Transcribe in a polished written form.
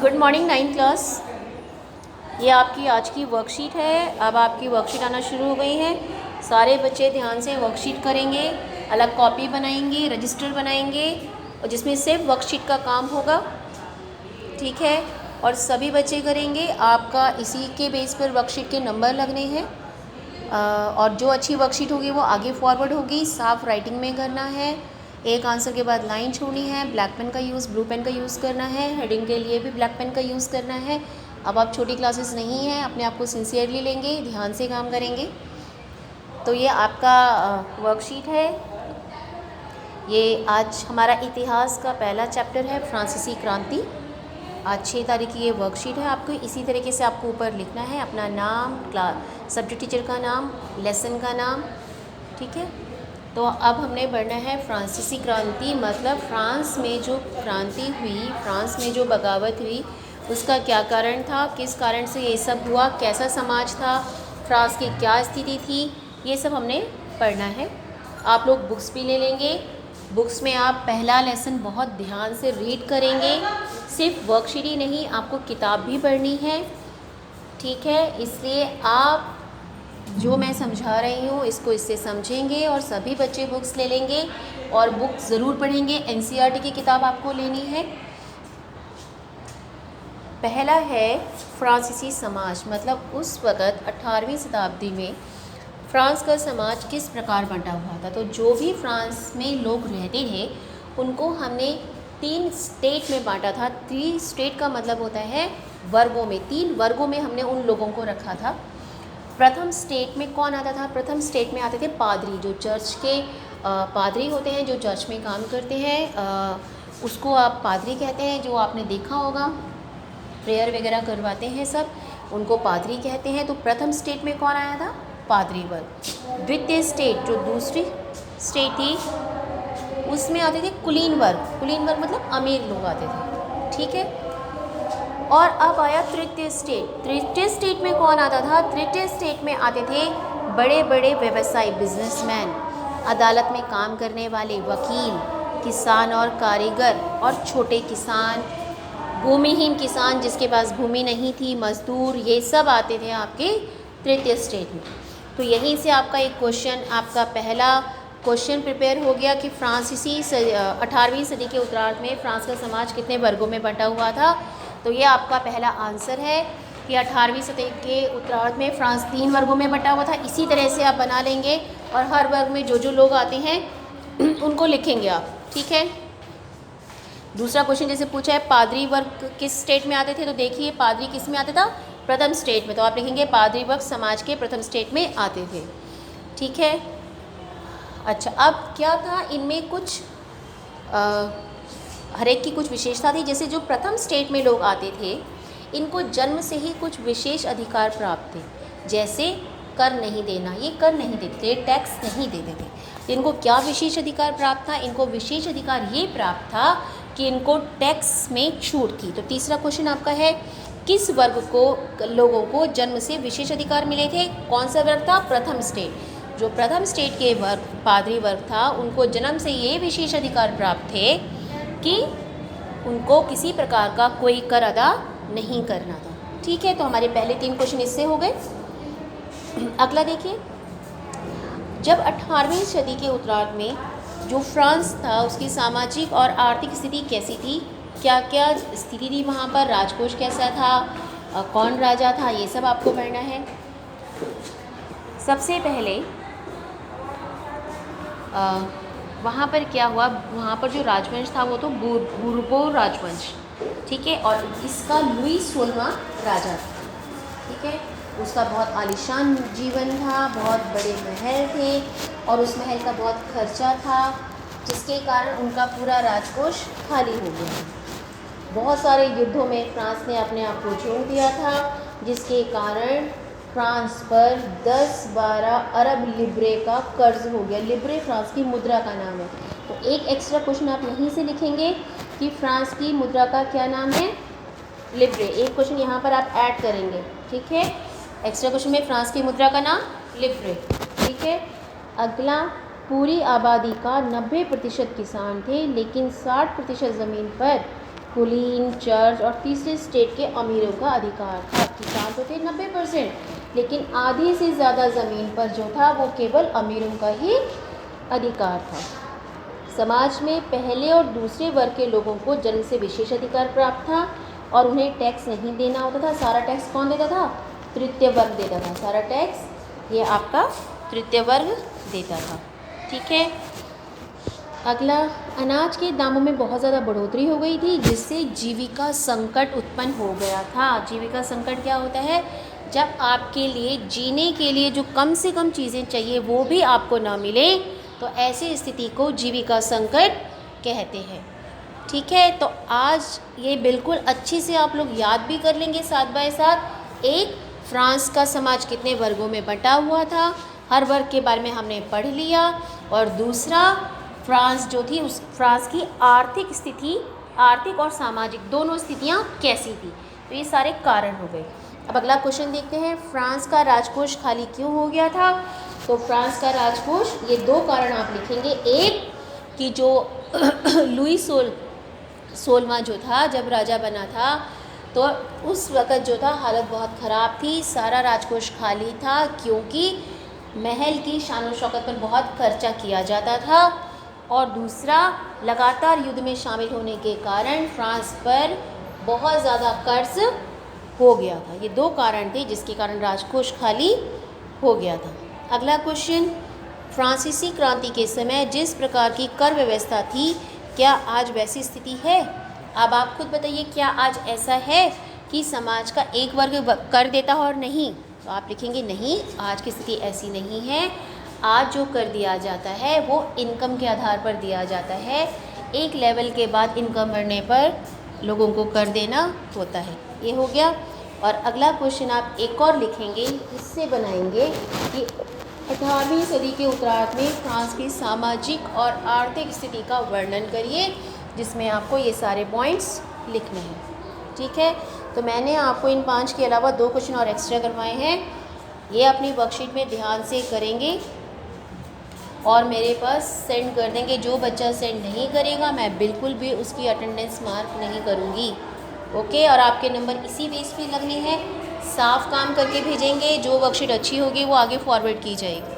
Good morning 9th class. ये आपकी आज की वर्कशीट है। अब आपकी वर्कशीट आना शुरू हो गई है। सारे बच्चे ध्यान से वर्कशीट करेंगे, अलग कॉपी बनाएंगे, रजिस्टर बनाएंगे और जिसमें सिर्फ वर्कशीट का काम होगा, ठीक है। और सभी बच्चे करेंगे। आपका इसी के बेस पर वर्कशीट के नंबर लगने हैं और जो अच्छी वर्कशीट होगी वो आगे फॉरवर्ड होगी। साफ राइटिंग में करना है। एक आंसर के बाद लाइन छोड़नी है। ब्लैक पेन का यूज़, ब्लू पेन का यूज़ करना है। हेडिंग के लिए भी ब्लैक पेन का यूज़ करना है। अब आप छोटी क्लासेस नहीं हैं, अपने आप को सिंसियरली लेंगे, ध्यान से काम करेंगे। तो ये आपका वर्कशीट है। ये आज हमारा इतिहास का पहला चैप्टर है, फ्रांसीसी क्रांति। आज 6 तारीख की ये वर्कशीट है। आपको इसी तरीके से आपको ऊपर लिखना है अपना नाम, क्लास सब्जेक्ट टीचर का नाम, लेसन का नाम, ठीक है। तो अब हमने पढ़ना है फ्रांसीसी क्रांति, मतलब फ्रांस में जो क्रांति हुई, फ्रांस में जो बगावत हुई, उसका क्या कारण था, किस कारण से ये सब हुआ, कैसा समाज था, फ्रांस की क्या स्थिति थी, ये सब हमने पढ़ना है। आप लोग बुक्स भी ले लेंगे। बुक्स में आप पहला लेसन बहुत ध्यान से रीड करेंगे। सिर्फ वर्कशीट ही नहीं, आपको किताब भी पढ़नी है, ठीक है। इसलिए आप जो मैं समझा रही हूँ इसको इससे समझेंगे और सभी बच्चे बुक्स ले लेंगे और बुक ज़रूर पढ़ेंगे। एनसीईआरटी की किताब आपको लेनी है। पहला है फ्रांसीसी समाज, मतलब उस वक़्त 18वीं शताब्दी में फ्रांस का समाज किस प्रकार बंटा हुआ था। तो जो भी फ्रांस में लोग रहते थे उनको हमने 3 स्टेट में बांटा था। 3 स्टेट का मतलब होता है वर्गों में, 3 वर्गों में हमने उन लोगों को रखा था। प्रथम स्टेट में कौन आता था? प्रथम स्टेट में आते थे पादरी, जो चर्च के पादरी होते हैं, जो चर्च में काम करते हैं, उसको आप पादरी कहते हैं। जो आपने देखा होगा प्रेयर वगैरह करवाते हैं सब, उनको पादरी कहते हैं। तो प्रथम स्टेट में कौन आया था? पादरी वर्ग। द्वितीय स्टेट, जो दूसरी स्टेट थी, उसमें आते थे कुलीन वर्ग। कुलीन वर्ग मतलब अमीर लोग आते थे, ठीक है। और अब आया तृतीय स्टेट। तृतीय स्टेट में कौन आता था? तृतीय स्टेट में आते थे बड़े बड़े व्यवसायी, बिजनेसमैन, अदालत में काम करने वाले वकील, किसान और कारीगर और छोटे किसान, भूमिहीन किसान जिसके पास भूमि नहीं थी, मजदूर, ये सब आते थे आपके तृतीय स्टेट में। तो यहीं से आपका एक क्वेश्चन, आपका पहला क्वेश्चन प्रिपेयर हो गया कि फ्रांसीसी 18वीं सदी के उत्तरार्ध में फ्रांस का समाज कितने वर्गों में बंटा हुआ था। तो ये आपका पहला आंसर है कि 18वीं सदी के उत्तरार्ध में फ्रांस 3 वर्गों में बंटा हुआ था। इसी तरह से आप बना लेंगे और हर वर्ग में जो जो लोग आते हैं उनको लिखेंगे आप, ठीक है। दूसरा क्वेश्चन जैसे पूछा है पादरी वर्ग किस स्टेट में आते थे, तो देखिए पादरी किस में आता था? प्रथम स्टेट में। तो आप लिखेंगे पादरी वर्ग समाज के प्रथम स्टेट में आते थे, ठीक है। अच्छा, अब क्या था इनमें कुछ हर एक की कुछ विशेषता थी। जैसे जो प्रथम स्टेट में लोग आते थे इनको जन्म से ही कुछ विशेष अधिकार प्राप्त थे। जैसे कर नहीं देना, ये कर नहीं देते थे, टैक्स नहीं देते थे। तो इनको क्या विशेष अधिकार प्राप्त था? इनको विशेष अधिकार ये प्राप्त था कि इनको टैक्स में छूट थी। तो तीसरा क्वेश्चन आपका है किस वर्ग को, लोगों को जन्म से विशेष अधिकार मिले थे? कौन सा वर्ग था? प्रथम स्टेट। जो प्रथम स्टेट के वर्ग, पादरी वर्ग था, उनको जन्म से ये विशेष अधिकार प्राप्त थे कि उनको किसी प्रकार का कोई कर अदा नहीं करना था, ठीक है। तो हमारे पहले 3 क्वेश्चन इससे हो गए। अगला देखिए, जब 18वीं सदी के उत्तरार्ध में जो फ्रांस था उसकी सामाजिक और आर्थिक स्थिति कैसी थी, क्या क्या स्थिति थी वहाँ पर, राजकोष कैसा था, कौन राजा था, ये सब आपको पढ़ना है। सबसे पहले वहाँ पर क्या हुआ, वहाँ पर जो राजवंश था वो तो बूर्बो राजवंश, ठीक है। और इसका लुई 16वां राजा था, ठीक है। उसका बहुत आलीशान जीवन था, बहुत बड़े महल थे और उस महल का बहुत खर्चा था, जिसके कारण उनका पूरा राजकोष खाली हो गया। बहुत सारे युद्धों में फ्रांस ने अपने आप को झोंक दिया था, जिसके कारण फ्रांस पर 10-12 अरब लिब्रे का कर्ज हो गया। लिब्रे फ्रांस की मुद्रा का नाम है। तो एक एक्स्ट्रा क्वेश्चन आप यहीं से लिखेंगे कि फ्रांस की मुद्रा का क्या नाम है? लिब्रे। एक क्वेश्चन यहाँ पर आप ऐड करेंगे, ठीक है। एक्स्ट्रा क्वेश्चन में फ्रांस की मुद्रा का नाम लिब्रे, ठीक है। अगला, पूरी आबादी का 90% किसान थे, लेकिन 60% ज़मीन पर कुलीन, चर्च और तीसरे स्टेट के अमीरों का अधिकार था। किसान तो थे 90%, लेकिन आधी से ज़्यादा ज़मीन पर जो था वो केवल अमीरों का ही अधिकार था। समाज में पहले और दूसरे वर्ग के लोगों को जन्म से विशेष अधिकार प्राप्त था और उन्हें टैक्स नहीं देना होता था। सारा टैक्स कौन देता था? तृतीय वर्ग देता था। सारा टैक्स ये आपका तृतीय वर्ग देता था। ठीक है। अगला, अनाज के दामों में बहुत ज़्यादा बढ़ोतरी हो गई थी, जिससे जीविका संकट उत्पन्न हो गया था। जीविका संकट क्या होता है? जब आपके लिए जीने के लिए जो कम से कम चीज़ें चाहिए वो भी आपको ना मिले, तो ऐसी स्थिति को जीविका संकट कहते हैं। ठीक है। तो आज ये बिल्कुल अच्छे से आप लोग याद भी कर लेंगे साथ बाय साथ। एक, फ्रांस का समाज कितने वर्गों में बंटा हुआ था, हर वर्ग के बारे में हमने पढ़ लिया। और दूसरा, फ्रांस जो थी उस फ्रांस की आर्थिक स्थिति, आर्थिक और सामाजिक दोनों स्थितियाँ कैसी थी। तो ये सारे कारण हो गए। अब अगला क्वेश्चन देखते हैं, फ्रांस का राजकोष खाली क्यों हो गया था? तो फ्रांस का राजकोष, ये दो कारण आप लिखेंगे। एक कि जो लुई 16वां जो था, जब राजा बना था, तो उस वक़्त जो था हालत बहुत ख़राब थी, सारा राजकोष खाली था, क्योंकि महल की शान और शौकत पर बहुत खर्चा किया जाता था। और दूसरा, लगातार युद्ध में शामिल होने के कारण फ्रांस पर बहुत ज़्यादा कर्ज हो गया था। ये दो कारण थे जिसके कारण राजकोष खाली हो गया था। अगला क्वेश्चन, फ्रांसीसी क्रांति के समय जिस प्रकार की कर व्यवस्था थी, क्या आज वैसी स्थिति है? अब आप खुद बताइए, क्या आज ऐसा है कि समाज का एक वर्ग कर देता हो और नहीं? तो आप लिखेंगे नहीं, आज की स्थिति ऐसी नहीं है। आज जो कर दिया जाता है वो इनकम के आधार पर दिया जाता है। एक लेवल के बाद इनकम बढ़ने पर लोगों को कर देना होता है। ये हो गया। और अगला क्वेश्चन आप एक और लिखेंगे, इससे बनाएंगे कि 18वीं सदी के उत्तरार्ध में फ्रांस की सामाजिक और आर्थिक स्थिति का वर्णन करिए, जिसमें आपको ये सारे पॉइंट्स लिखने हैं। ठीक है। तो मैंने आपको इन 5 के अलावा 2 क्वेश्चन और एक्स्ट्रा करवाए हैं। ये अपनी वर्कशीट में ध्यान से करेंगे और मेरे पास सेंड कर देंगे। जो बच्चा सेंड नहीं करेगा मैं बिल्कुल भी उसकी अटेंडेंस मार्क नहीं करूँगी। ओके। और आपके नंबर इसी बेस पे लगने हैं। साफ काम करके भेजेंगे। जो वर्कशीट अच्छी होगी वो आगे फॉरवर्ड की जाएगी।